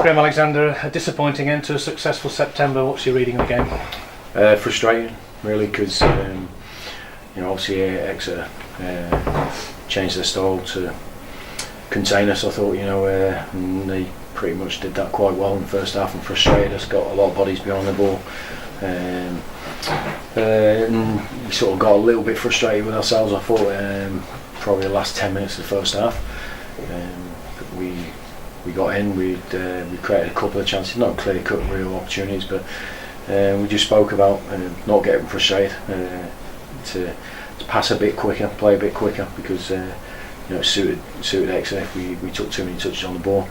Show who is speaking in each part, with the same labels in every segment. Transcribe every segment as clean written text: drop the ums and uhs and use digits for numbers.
Speaker 1: Graham Alexander, a disappointing end to a successful September. What's your reading of the game?
Speaker 2: Frustrating, really, because obviously Exeter changed their style to contain us. I thought, and they pretty much did that quite well in the first half and frustrated us. Got a lot of bodies behind the ball, and we sort of got a little bit frustrated with ourselves. I thought probably the last 10 minutes of the first half. We got in, we created a couple of chances, not clear-cut real opportunities, but we just spoke about not getting frustrated, to pass a bit quicker, play a bit quicker, because it suited Exeter if we took too many touches on the ball.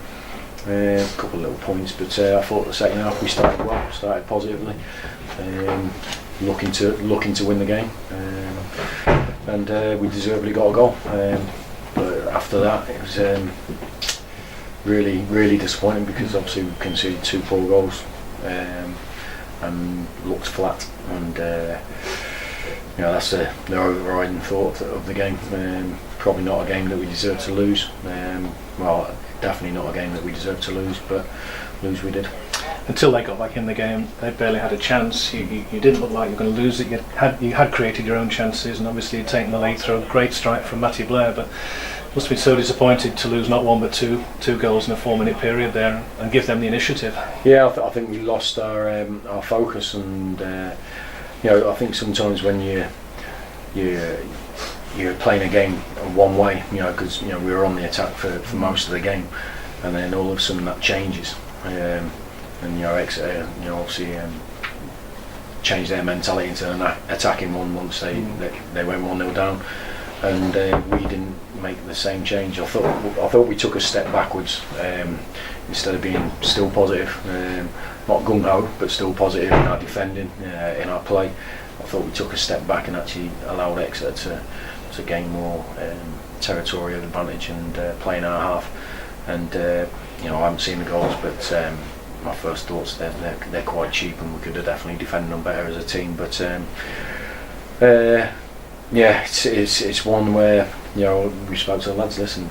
Speaker 2: A couple of little points, but I thought the second half we started well, started positively, looking to win the game, and we deservedly got a goal. But after that, it was really disappointing, because obviously we conceded 2 poor goals and looked flat, and that's the overriding thought of the game. Probably not a game that we deserve to lose. Well, definitely not a game that we deserve to lose, but lose we did.
Speaker 1: Until they got back in the game, they barely had a chance. You didn't look like you were going to lose it. You had created your own chances, and obviously you'd taken the lead through a great strike from Matty Blair, but must have been so disappointed to lose not one but two goals in a 4-minute period there and give them the initiative. Yeah,
Speaker 2: I think we lost our focus, and I think sometimes when you're playing a game one way, because we were on the attack for most of the game, and then all of a sudden that changes, and Exeter obviously changed their mentality into an attacking one once they went 1-0 down, and we didn't make the same change. I thought we took a step backwards, instead of being still positive, not gung-ho, but still positive in our defending, in our play. I thought we took a step back and actually allowed Exeter to gain more territorial advantage and play in our half. And I haven't seen the goals, but my first thoughts, they're quite cheap, and we could have definitely defended them better as a team. But it's one where we spoke to the lads. Listen,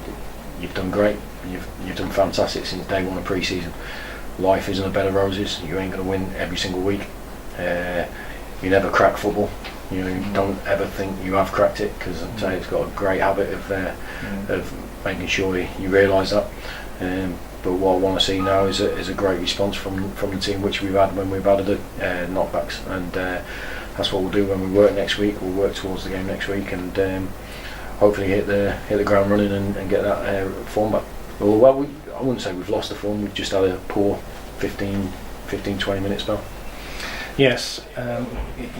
Speaker 2: you've done great. You've done fantastic since day one of pre-season. Life isn't a bed of roses. You ain't going to win every single week. You never crack football. You don't ever think you have cracked it, because I'd say it's got a great habit of making sure you realise that. But what I want to see now is a great response from the team, which we've had when we've had the knockbacks, and that's what we'll do when we work next week. We'll work towards the game next week, and hopefully hit the ground running and get that form back. Well, I wouldn't say we've lost the form. We've just had a poor 15-20 minute spell.
Speaker 1: Yes,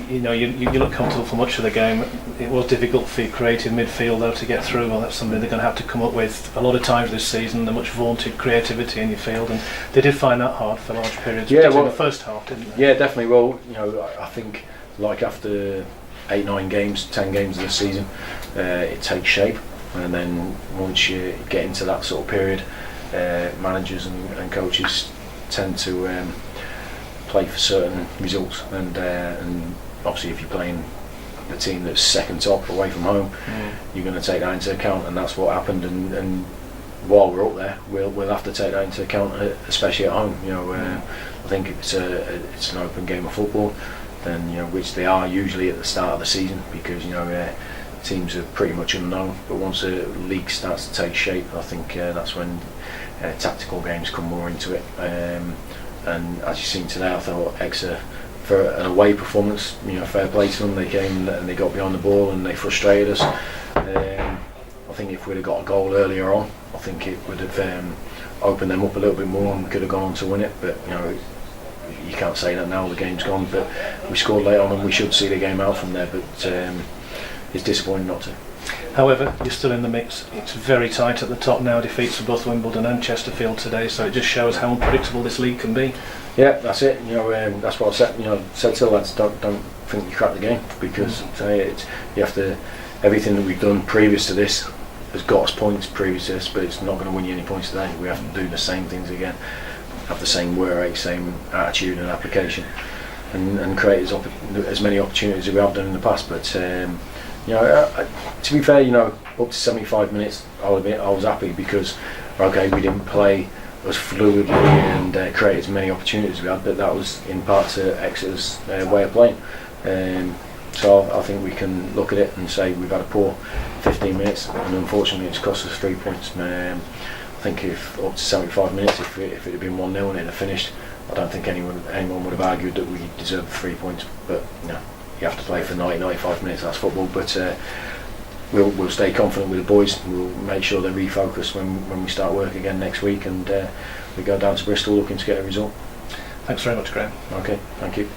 Speaker 1: you look comfortable for much of the game. It was difficult for your creative midfield though to get through. Well, that's something they're going to have to come up with a lot of times this season. The much vaunted creativity in your field, and they did find that hard for large periods. Yeah, in the first half, didn't they?
Speaker 2: Yeah, definitely. Well, I think like after 8-9 games, 10 games of the season, it takes shape, and then once you get into that sort of period, managers and coaches tend to play for certain results, and obviously if you're playing the team that's second top away from home, you're going to take that into account, and that's what happened. And while we're up there, we'll have to take that into account, especially at home. I think it's an open game of football, then which they are usually at the start of the season, because teams are pretty much unknown. But once the league starts to take shape, I think that's when tactical games come more into it. And as you've seen today, I thought Exeter, for an away performance, fair play to them. They came and they got behind the ball and they frustrated us. I think if we'd have got a goal earlier on, I think it would have opened them up a little bit more, and we could have gone on to win it. But you can't say that now, the game's gone. But we scored late on, and we should see the game out from there. But it's disappointing not to.
Speaker 1: However, you're still in the mix. It's very tight at the top now. Defeats for both Wimbledon and Chesterfield today, so it just shows how unpredictable this league can be.
Speaker 2: Yeah, that's it. That's what I said. Said to the lads, don't think you crack the game, because you have to. Everything that we've done previous to this has got us points previous to this, but it's not going to win you any points today. We have to do the same things again, have the same work rate, same attitude and application, and create as many opportunities as we have done in the past. But to be fair, up to 75 minutes, I was happy, because we didn't play as fluidly and create as many opportunities as we had, but that was in part to Exeter's way of playing. So I think we can look at it and say we've had a poor 15 minutes, and unfortunately it's cost us 3 points. I think if up to 75 minutes, if it had been 1-0 and it had finished, I don't think anyone would have argued that we deserved 3 points. But you have to play for 90-95 minutes. That's football. But we'll stay confident with the boys. We'll make sure they're refocused when we start work again next week, and we go down to Bristol looking to get a result.
Speaker 1: Thanks very much, Graham.
Speaker 2: Okay, thank you.